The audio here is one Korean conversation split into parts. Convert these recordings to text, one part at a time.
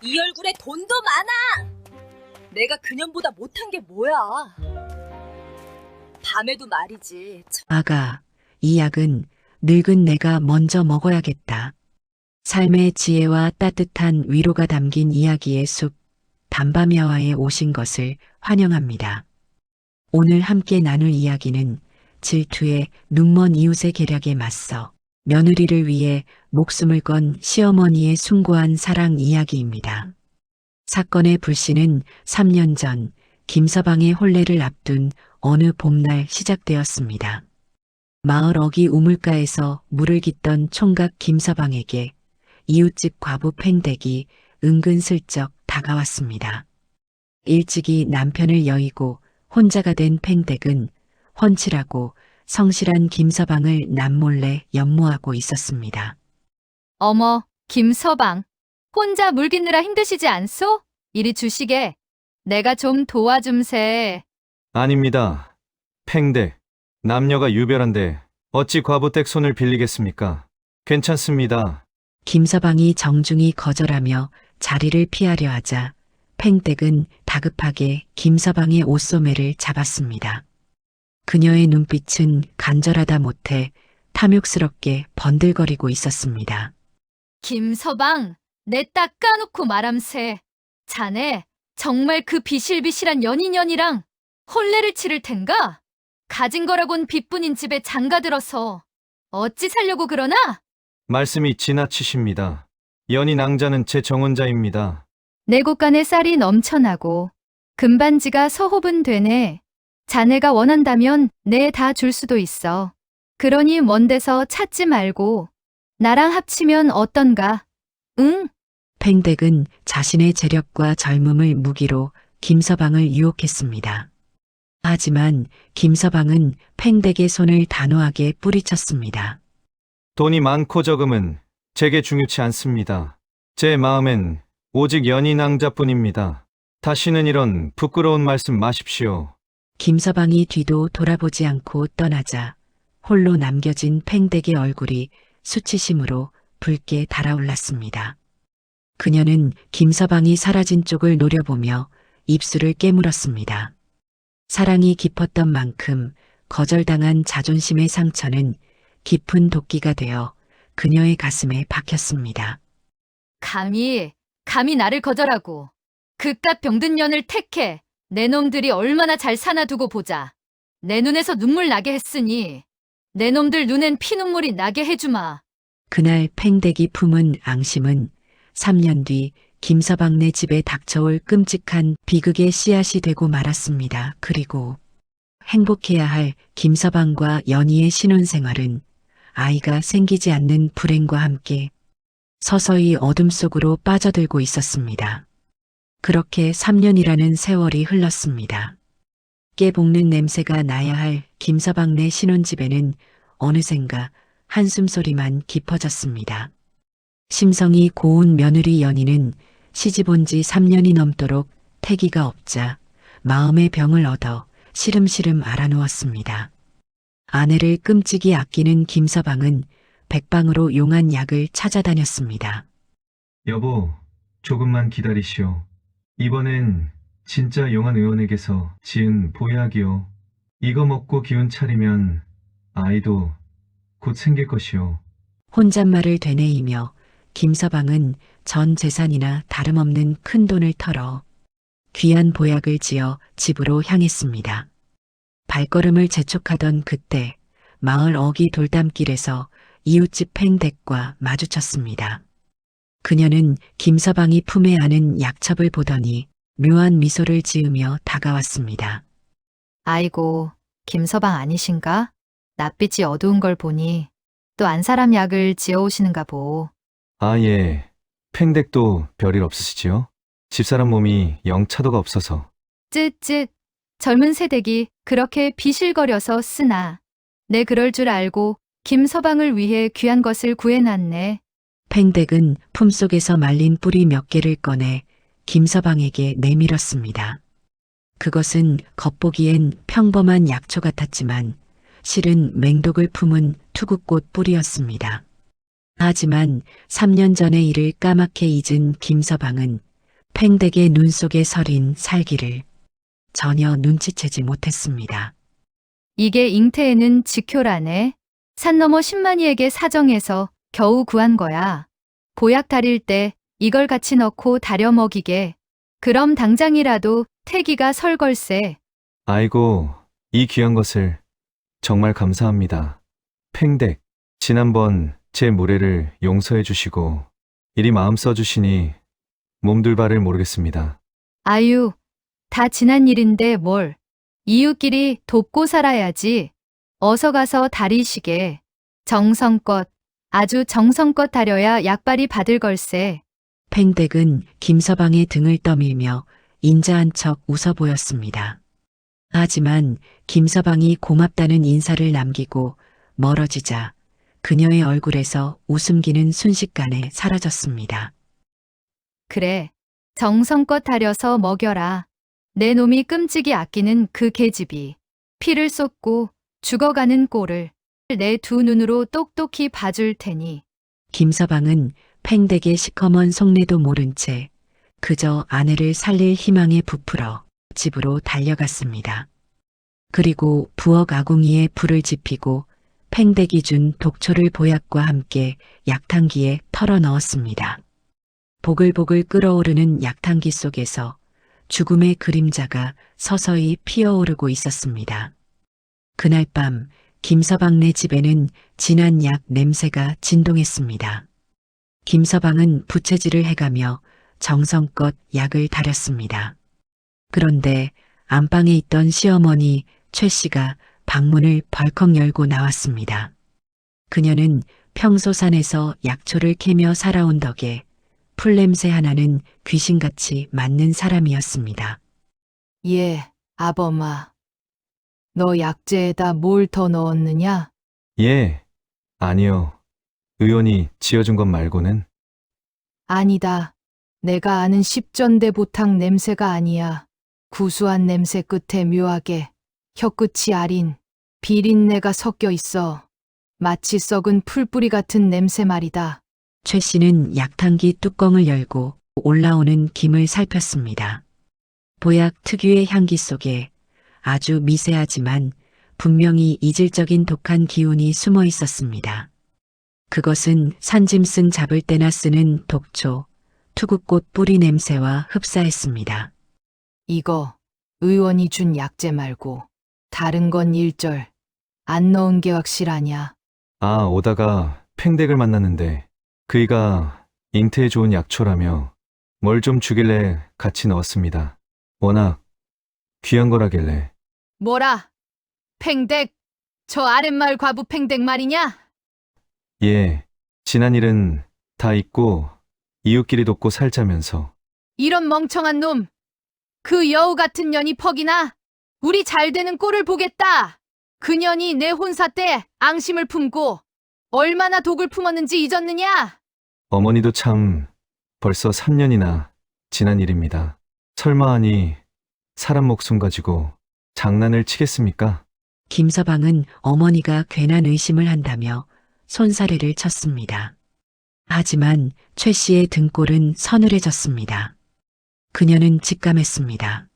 이 얼굴에 돈도 많아! 내가 그년보다 못한 게 뭐야? 밤에도 말이지. 아가, 이 약은 늙은 내가 먼저 먹어야겠다. 삶의 지혜와 따뜻한 위로가 담긴 이야기의 숲, 담밤야화에 오신 것을 환영합니다. 오늘 함께 나눌 이야기는 질투에 눈먼 이웃의 계략에 맞서 며느리를 위해 목숨을 건 시어머니의 숭고한 사랑 이야기입니다. 사건의 불씨는 3년 전 김서방의 혼례를 앞둔 어느 봄날 시작되었습니다. 마을 어귀 우물가에서 물을 깃던 총각 김서방에게 이웃집 과부 팽댁이 은근슬쩍 다가왔습니다. 일찍이 남편을 여의고 혼자가 된 팽댁은 훤칠하고 성실한 김서방을 남몰래 연모하고 있었습니다. 어머, 김서방. 혼자 물 깃느라 힘드시지 않소? 이리 주시게. 내가 좀 도와줌세. 아닙니다. 팽댁. 남녀가 유별한데 어찌 과부댁 손을 빌리겠습니까? 괜찮습니다. 김서방이 정중히 거절하며 자리를 피하려 하자 팽댁은 다급하게 김서방의 옷소매를 잡았습니다. 그녀의 눈빛은 간절하다 못해 탐욕스럽게 번들거리고 있었습니다. 김서방, 내 딱 까놓고 말함세. 자네, 정말 그 비실비실한 연인연이랑 혼례를 치를 텐가? 가진 거라곤 빚뿐인 집에 장가들어서 어찌 살려고 그러나? 말씀이 지나치십니다. 연희 낭자는 제 정혼자입니다. 내 곳간에 쌀이 넘쳐나고 금반지가 서호분 되네. 자네가 원한다면 내 다 줄 수도 있어. 그러니 먼 데서 찾지 말고 나랑 합치면 어떤가? 응? 팽댁은 자신의 재력과 젊음을 무기로 김서방을 유혹했습니다. 하지만 김서방은 팽댁의 손을 단호하게 뿌리쳤습니다. 돈이 많고 적음은 제게 중요치 않습니다. 제 마음엔 오직 연희 낭자뿐입니다. 다시는 이런 부끄러운 말씀 마십시오. 김서방이 뒤도 돌아보지 않고 떠나자 홀로 남겨진 팽댁의 얼굴이 수치심으로 붉게 달아올랐습니다. 그녀는 김서방이 사라진 쪽을 노려보며 입술을 깨물었습니다. 사랑이 깊었던 만큼 거절당한 자존심의 상처는 깊은 도끼가 되어 그녀의 가슴에 박혔습니다. 감히 나를 거절하고 그깟 병든 년을 택해 내 놈들이 얼마나 잘 사나 두고 보자. 내 눈에서 눈물 나게 했으니 내 놈들 눈엔 피눈물이 나게 해주마. 그날 팽댁이 품은 앙심은 3년 뒤 김서방네 집에 닥쳐올 끔찍한 비극의 씨앗이 되고 말았습니다. 그리고 행복해야 할 김서방과 연희의 신혼생활은 아이가 생기지 않는 불행과 함께 서서히 어둠 속으로 빠져들고 있었습니다. 그렇게 3년이라는 세월이 흘렀습니다. 깨 볶는 냄새가 나야 할 김서방네 신혼집에는 어느샌가 한숨소리만 깊어졌습니다. 심성이 고운 며느리 연희는 시집 온 지 3년이 넘도록 태기가 없자 마음의 병을 얻어 시름시름 앓아누웠습니다. 아내를 끔찍이 아끼는 김서방은 백방으로 용한 약을 찾아다녔습니다. 여보, 조금만 기다리시오. 이번엔 진짜 용한 의원에게서 지은 보약이요. 이거 먹고 기운 차리면 아이도 곧 생길 것이오. 혼잣말을 되뇌이며 김서방은 전 재산이나 다름없는 큰 돈을 털어 귀한 보약을 지어 집으로 향했습니다. 발걸음을 재촉하던 그때 마을 어귀 돌담길에서 이웃집 팽댁과 마주쳤습니다. 그녀는 김서방이 품에 안은 약첩을 보더니 묘한 미소를 지으며 다가왔습니다. 아이고, 김서방 아니신가? 낯빛이 어두운 걸 보니 또 안 사람 약을 지어오시는가 보. 아, 예. 팽댁도 별일 없으시지요? 집사람 몸이 영 차도가 없어서. 쯧쯧, 젊은 세댁이 그렇게 비실거려서 쓰나. 내 그럴 줄 알고 김서방을 위해 귀한 것을 구해놨네. 팽댁은 품속에서 말린 뿌리 몇 개를 꺼내 김서방에게 내밀었습니다. 그것은 겉보기엔 평범한 약초 같았지만 실은 맹독을 품은 투구꽃 뿌리였습니다. 하지만 3년 전의 일을 까맣게 잊은 김서방은 팽댁의 눈 속에 서린 살기를 전혀 눈치채지 못했습니다. 이게 잉태에는 직효라네. 산 너머 10만이에게 사정해서 겨우 구한 거야. 보약 다릴 때 이걸 같이 넣고 다려 먹이게. 그럼 당장이라도 태기가 설걸세. 아이고, 이 귀한 것을 정말 감사합니다. 팽댁, 지난번 제 무례를 용서해 주시고 이리 마음 써주시니 몸둘 바를 모르겠습니다. 아유, 다 지난 일인데 뭘. 이웃끼리 돕고 살아야지. 어서 가서 다리시게. 정성껏, 아주 정성껏 다려야 약발이 받을 걸세. 팽댁은 김서방의 등을 떠밀며 인자한 척 웃어 보였습니다. 하지만 김서방이 고맙다는 인사를 남기고 멀어지자 그녀의 얼굴에서 웃음기는 순식간에 사라졌습니다. 그래, 정성껏 다려서 먹여라. 내 놈이 끔찍이 아끼는 그 계집이 피를 쏟고 죽어가는 꼴을 내 두 눈으로 똑똑히 봐줄 테니. 김서방은 팽댁의 시커먼 속내도 모른 채 그저 아내를 살릴 희망에 부풀어 집으로 달려갔습니다. 그리고 부엌 아궁이에 불을 지피고 팽댁이 준 독초를 보약과 함께 약탕기에 털어 넣었습니다. 보글보글 끓어오르는 약탕기 속에서 죽음의 그림자가 서서히 피어오르고 있었습니다. 그날 밤 김서방네 집에는 진한 약 냄새가 진동했습니다. 김서방은 부채질을 해가며 정성껏 약을 다렸습니다. 그런데 안방에 있던 시어머니 최 씨가 방문을 벌컥 열고 나왔습니다. 그녀는 평소 산에서 약초를 캐며 살아온 덕에 풀냄새 하나는 귀신같이 맞는 사람이었습니다. 예, 아범아. 너 약재에다 뭘 더 넣었느냐? 예, 아니요. 의원이 지어준 것 말고는. 아니다. 내가 아는 십전대 보탕 냄새가 아니야. 구수한 냄새 끝에 묘하게 혀끝이 아린 비린내가 섞여 있어. 마치 썩은 풀뿌리 같은 냄새 말이다. 최 씨는 약탕기 뚜껑을 열고 올라오는 김을 살폈습니다. 보약 특유의 향기 속에 아주 미세하지만 분명히 이질적인 독한 기운이 숨어 있었습니다. 그것은 산짐승 잡을 때나 쓰는 독초, 투구꽃 뿌리 냄새와 흡사했습니다. 이거 의원이 준 약재 말고 다른 건 일절 안 넣은 게 확실하냐? 아, 오다가 팽댁을 만났는데 그이가 잉태에 좋은 약초라며 뭘 좀 주길래 같이 넣었습니다. 워낙 귀한 거라길래. 뭐라? 팽댁? 저 아랫마을 과부 팽댁 말이냐? 예, 지난 일은 다 잊고 이웃끼리 돕고 살자면서. 이런 멍청한 놈! 그 여우 같은 년이 퍽이나 우리 잘 되는 꼴을 보겠다! 그 년이 내 혼사 때 앙심을 품고 얼마나 독을 품었는지 잊었느냐? 어머니도 참 벌써 3년이나 지난 일입니다. 설마 하니 사람 목숨 가지고 장난을 치겠습니까? 김서방은 어머니가 괜한 의심을 한다며 손사래를 쳤습니다. 하지만 최 씨의 등골은 서늘해졌습니다. 그녀는 직감했습니다.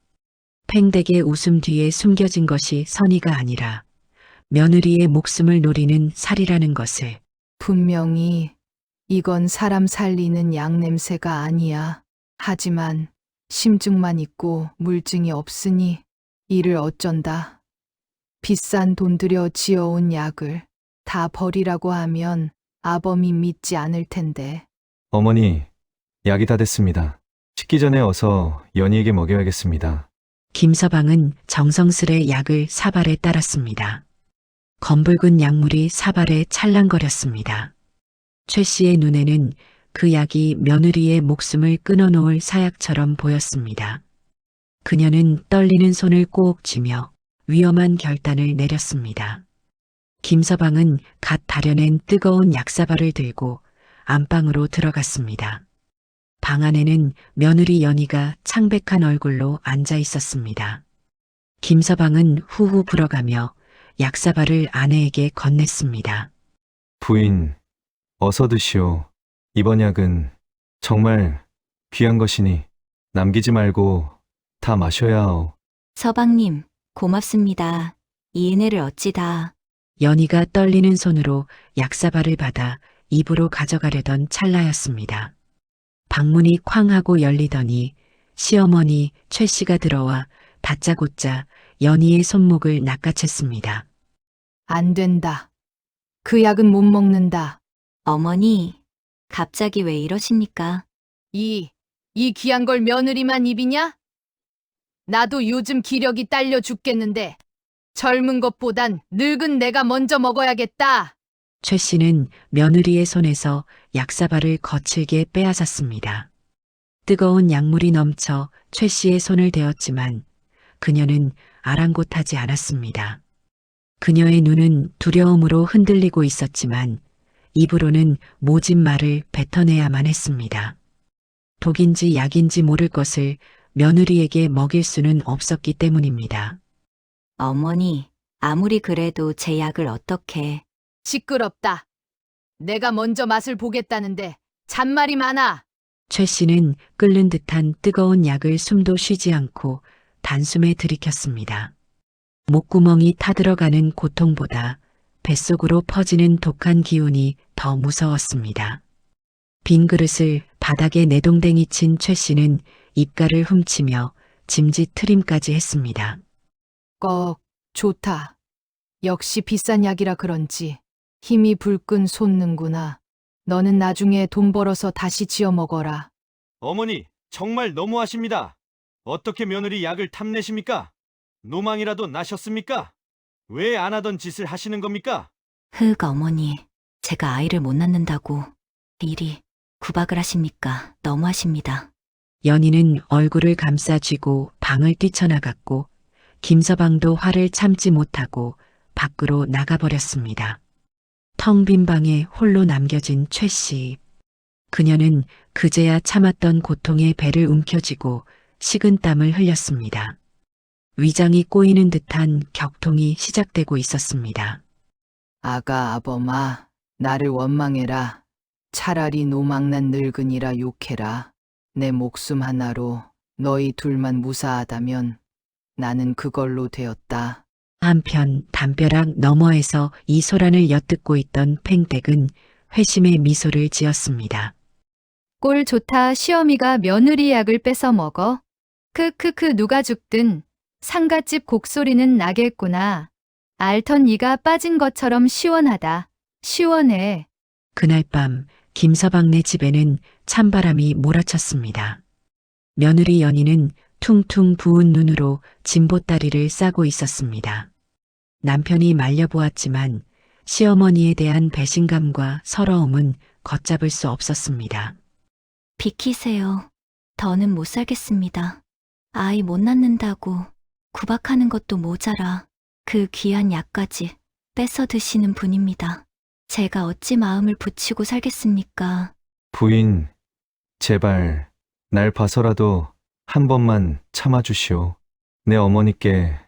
팽댁의 웃음 뒤에 숨겨진 것이 선의가 아니라 며느리의 목숨을 노리는 살이라는 것을. 분명히 이건 사람 살리는 약 냄새가 아니야. 하지만 심증만 있고 물증이 없으니 이를 어쩐다. 비싼 돈 들여 지어온 약을 다 버리라고 하면 아범이 믿지 않을 텐데. 어머니, 약이 다 됐습니다. 식기 전에 어서 연희에게 먹여야겠습니다. 김서방은 정성스레 약을 사발에 따랐습니다. 검붉은 약물이 사발에 찰랑거렸습니다. 최 씨의 눈에는 그 약이 며느리의 목숨을 끊어놓을 사약처럼 보였습니다. 그녀는 떨리는 손을 꼭 쥐며 위험한 결단을 내렸습니다. 김서방은 갓 다려낸 뜨거운 약사발을 들고 안방으로 들어갔습니다. 방 안에는 며느리 연희가 창백한 얼굴로 앉아 있었습니다. 김서방은 후후 불어가며 약사발을 아내에게 건넸습니다. 부인, 어서 드시오. 이번 약은 정말 귀한 것이니 남기지 말고 다 마셔야 하오. 서방님, 고맙습니다. 이 은혜를 어찌다. 연희가 떨리는 손으로 약사발을 받아 입으로 가져가려던 찰나였습니다. 방문이 쾅 하고 열리더니 시어머니 최 씨가 들어와 다짜고짜 연희의 손목을 낚아챘습니다. 안 된다. 그 약은 못 먹는다. 어머니, 갑자기 왜 이러십니까? 이 귀한 걸 며느리만 입이냐? 나도 요즘 기력이 딸려 죽겠는데 젊은 것보단 늙은 내가 먼저 먹어야겠다. 최 씨는 며느리의 손에서 약사발을 거칠게 빼앗았습니다. 뜨거운 약물이 넘쳐 최 씨의 손을 대었지만 그녀는 아랑곳하지 않았습니다. 그녀의 눈은 두려움으로 흔들리고 있었지만 입으로는 모진 말을 뱉어내야만 했습니다. 독인지 약인지 모를 것을 며느리에게 먹일 수는 없었기 때문입니다. 어머니, 아무리 그래도 제 약을 어떻게... 시끄럽다. 내가 먼저 맛을 보겠다는데 잔말이 많아. 최 씨는 끓는 듯한 뜨거운 약을 숨도 쉬지 않고 단숨에 들이켰습니다. 목구멍이 타들어가는 고통보다 뱃속으로 퍼지는 독한 기운이 더 무서웠습니다. 빈 그릇을 바닥에 내동댕이 친 최 씨는 입가를 훔치며 짐짓 트림까지 했습니다. 좋다. 역시 비싼 약이라 그런지 힘이 불끈 솟는구나. 너는 나중에 돈 벌어서 다시 지어 먹어라. 어머니, 정말 너무하십니다. 어떻게 며느리 약을 탐내십니까? 노망이라도 나셨습니까? 왜 안 하던 짓을 하시는 겁니까? 어머니, 제가 아이를 못 낳는다고 이리 구박을 하십니까? 너무하십니다. 연희는 얼굴을 감싸 쥐고 방을 뛰쳐나갔고 김서방도 화를 참지 못하고 밖으로 나가버렸습니다. 텅 빈 방에 홀로 남겨진 최 씨. 그녀는 그제야 참았던 고통에 배를 움켜쥐고 식은 땀을 흘렸습니다. 위장이 꼬이는 듯한 격통이 시작되고 있었습니다. 아가 아범아, 나를 원망해라. 차라리 노망난 늙은이라 욕해라. 내 목숨 하나로 너희 둘만 무사하다면 나는 그걸로 되었다. 한편 담벼락 너머에서 이 소란을 엿듣고 있던 팽댁은 회심의 미소를 지었습니다. 꼴 좋다 시어미가 며느리 약을 뺏어 먹어. 크크크 누가 죽든 상갓집 곡소리는 나겠구나. 알턴 이가 빠진 것처럼 시원하다. 시원해. 그날 밤 김서방네 집에는 찬바람이 몰아쳤습니다. 며느리 연희는 퉁퉁 부은 눈으로 진보다리를 싸고 있었습니다. 남편이 말려보았지만 시어머니에 대한 배신감과 서러움은 걷잡을 수 없었습니다. 비키세요. 더는 못 살겠습니다. 아이 못 낳는다고 구박하는 것도 모자라 그 귀한 약까지 뺏어 드시는 분입니다. 제가 어찌 마음을 붙이고 살겠습니까? 부인, 제발 날 봐서라도 한 번만 참아주시오. 내 어머니께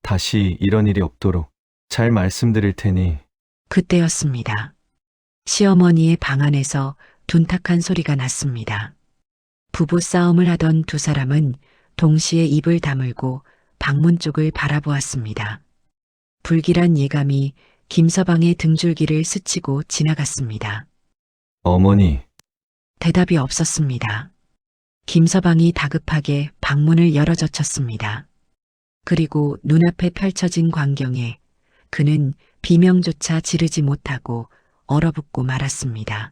다시 이런 일이 없도록 잘 말씀드릴 테니. 그때였습니다. 시어머니의 방 안에서 둔탁한 소리가 났습니다. 부부 싸움을 하던 두 사람은 동시에 입을 다물고 방문 쪽을 바라보았습니다. 불길한 예감이 김서방의 등줄기를 스치고 지나갔습니다. 어머니, 대답이 없었습니다. 김서방이 다급하게 방문을 열어젖혔습니다. 그리고 눈앞에 펼쳐진 광경에 그는 비명조차 지르지 못하고 얼어붙고 말았습니다.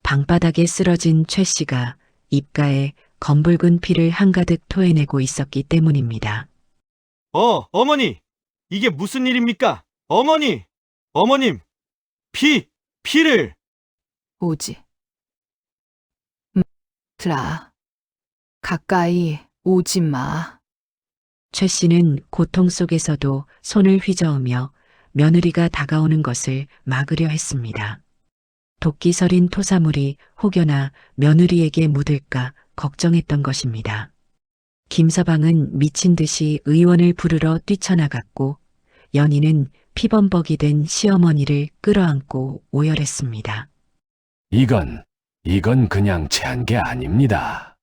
방바닥에 쓰러진 최 씨가 입가에 검붉은 피를 한가득 토해내고 있었기 때문입니다. 어머니! 이게 무슨 일입니까? 어머니! 어머님! 피를! 오지 라. 가까이 오지 마. 최 씨는 고통 속에서도 손을 휘저으며 며느리가 다가오는 것을 막으려 했습니다. 도끼 서린 토사물이 혹여나 며느리에게 묻을까 걱정했던 것입니다. 김서방은 미친 듯이 의원을 부르러 뛰쳐나갔고 연희는 피범벅이 된 시어머니를 끌어안고 오열했습니다. 이건 그냥 체한 게 아닙니다.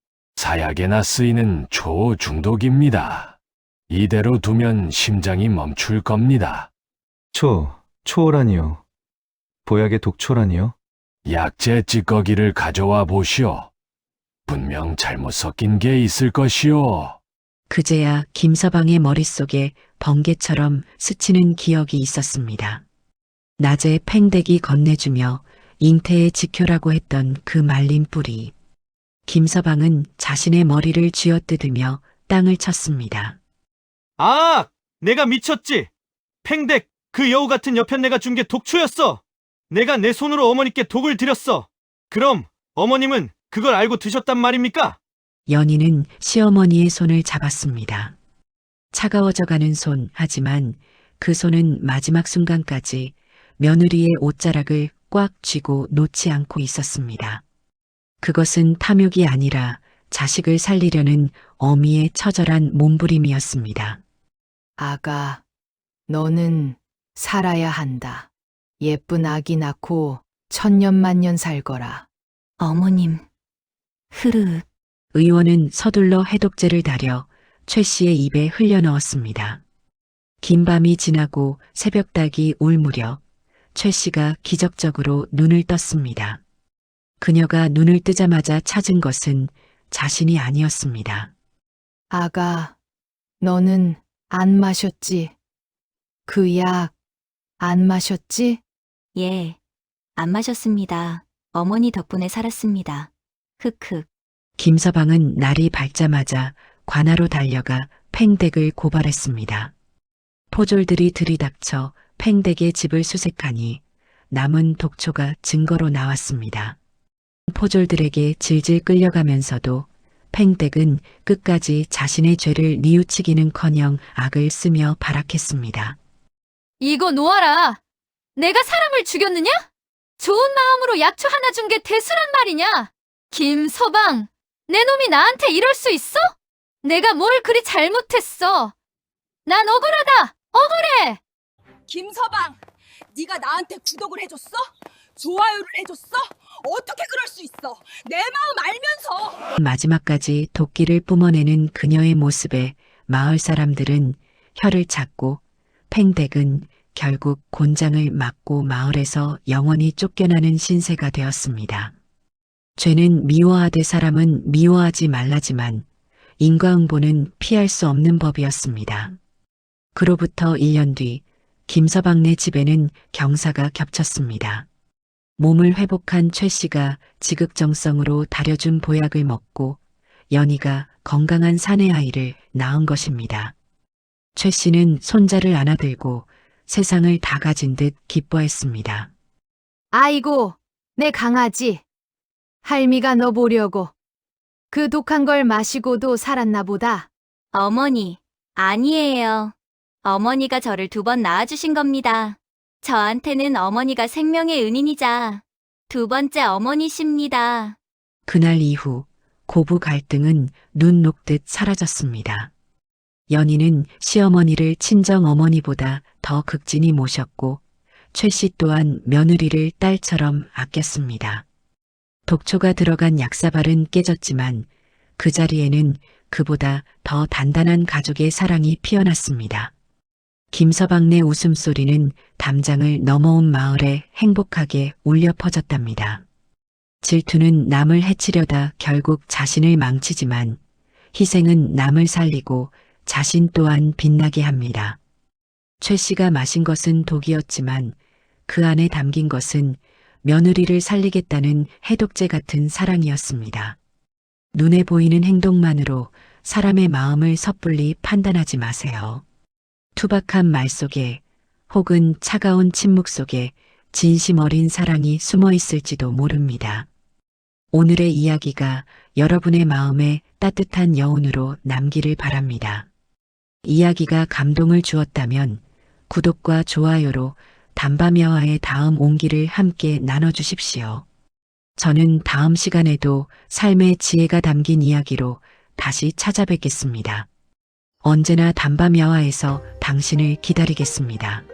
사약에나 쓰이는 초중독입니다. 이대로 두면 심장이 멈출 겁니다. 초라니요. 보약의 독초라니요? 약재 찌꺼기를 가져와 보시오. 분명 잘못 섞인 게 있을 것이오. 그제야 김서방의 머릿속에 번개처럼 스치는 기억이 있었습니다. 낮에 팽대기 건네주며 잉태의 지켜라고 했던 그 말린 뿌리. 김서방은 자신의 머리를 쥐어뜯으며 땅을 쳤습니다. 아! 내가 미쳤지! 팽댁, 그 여우 같은 여편네가 준 게 독초였어! 내가 내 손으로 어머니께 독을 들였어! 그럼 어머님은 그걸 알고 드셨단 말입니까? 연희는 시어머니의 손을 잡았습니다. 차가워져가는 손, 하지만 그 손은 마지막 순간까지 며느리의 옷자락을 꽉 쥐고 놓지 않고 있었습니다. 그것은 탐욕이 아니라 자식을 살리려는 어미의 처절한 몸부림이었습니다. 아가, 너는 살아야 한다. 예쁜 아기 낳고 천년만년 살거라. 어머님, 흐르. 의원은 서둘러 해독제를 다려 최 씨의 입에 흘려 넣었습니다. 긴 밤이 지나고 새벽닭이 울 무렵 최 씨가 기적적으로 눈을 떴습니다. 그녀가 눈을 뜨자마자 찾은 것은 자신이 아니었습니다. 아가, 너는 안 마셨지? 그 약 안 마셨지? 예, 안 마셨습니다. 어머니 덕분에 살았습니다. 흑흑. 김서방은 날이 밝자마자 관하로 달려가 팽댁을 고발했습니다. 포졸들이 들이닥쳐 팽댁의 집을 수색하니 남은 독초가 증거로 나왔습니다. 포졸들에게 질질 끌려가면서도 팽댁은 끝까지 자신의 죄를 뉘우치기는커녕 악을 쓰며 발악했습니다. 이거 놓아라. 내가 사람을 죽였느냐? 좋은 마음으로 약초 하나 준 게 대수란 말이냐? 김서방, 내 놈이 나한테 이럴 수 있어? 내가 뭘 그리 잘못했어? 난 억울하다. 억울해. 김서방, 네가 나한테 구독을 해줬어? 좋아요를 해줬어? 어떻게 그럴 수 있어? 내 마음 알면서! 마지막까지 도끼를 뿜어내는 그녀의 모습에 마을 사람들은 혀를 찾고 팽댁은 결국 곤장을 맞고 마을에서 영원히 쫓겨나는 신세가 되었습니다. 죄는 미워하되 사람은 미워하지 말라지만 인과응보는 피할 수 없는 법이었습니다. 그로부터 1년 뒤 김서방네 집에는 경사가 겹쳤습니다. 몸을 회복한 최 씨가 지극정성으로 다려준 보약을 먹고 연희가 건강한 사내 아이를 낳은 것입니다. 최 씨는 손자를 안아들고 세상을 다 가진 듯 기뻐했습니다. 아이고, 내 강아지. 할미가 너 보려고. 그 독한 걸 마시고도 살았나 보다. 어머니, 아니에요. 어머니가 저를 2번 낳아주신 겁니다. 저한테는 어머니가 생명의 은인이자 2번째 어머니십니다. 그날 이후 고부 갈등은 눈 녹듯 사라졌습니다. 연희는 시어머니를 친정 어머니보다 더 극진히 모셨고 최 씨 또한 며느리를 딸처럼 아꼈습니다. 독초가 들어간 약사발은 깨졌지만 그 자리에는 그보다 더 단단한 가족의 사랑이 피어났습니다. 김서방네 웃음소리는 담장을 넘어온 마을에 행복하게 울려 퍼졌답니다. 질투는 남을 해치려다 결국 자신을 망치지만 희생은 남을 살리고 자신 또한 빛나게 합니다. 최 씨가 마신 것은 독이었지만 그 안에 담긴 것은 며느리를 살리겠다는 해독제 같은 사랑이었습니다. 눈에 보이는 행동만으로 사람의 마음을 섣불리 판단하지 마세요. 투박한 말 속에 혹은 차가운 침묵 속에 진심 어린 사랑이 숨어 있을지도 모릅니다. 오늘의 이야기가 여러분의 마음에 따뜻한 여운으로 남기를 바랍니다. 이야기가 감동을 주었다면 구독과 좋아요로 담밤여와의 다음 온기를 함께 나눠주십시오. 저는 다음 시간에도 삶의 지혜가 담긴 이야기로 다시 찾아뵙겠습니다. 언제나 담밤여와에서 당신을 기다리겠습니다.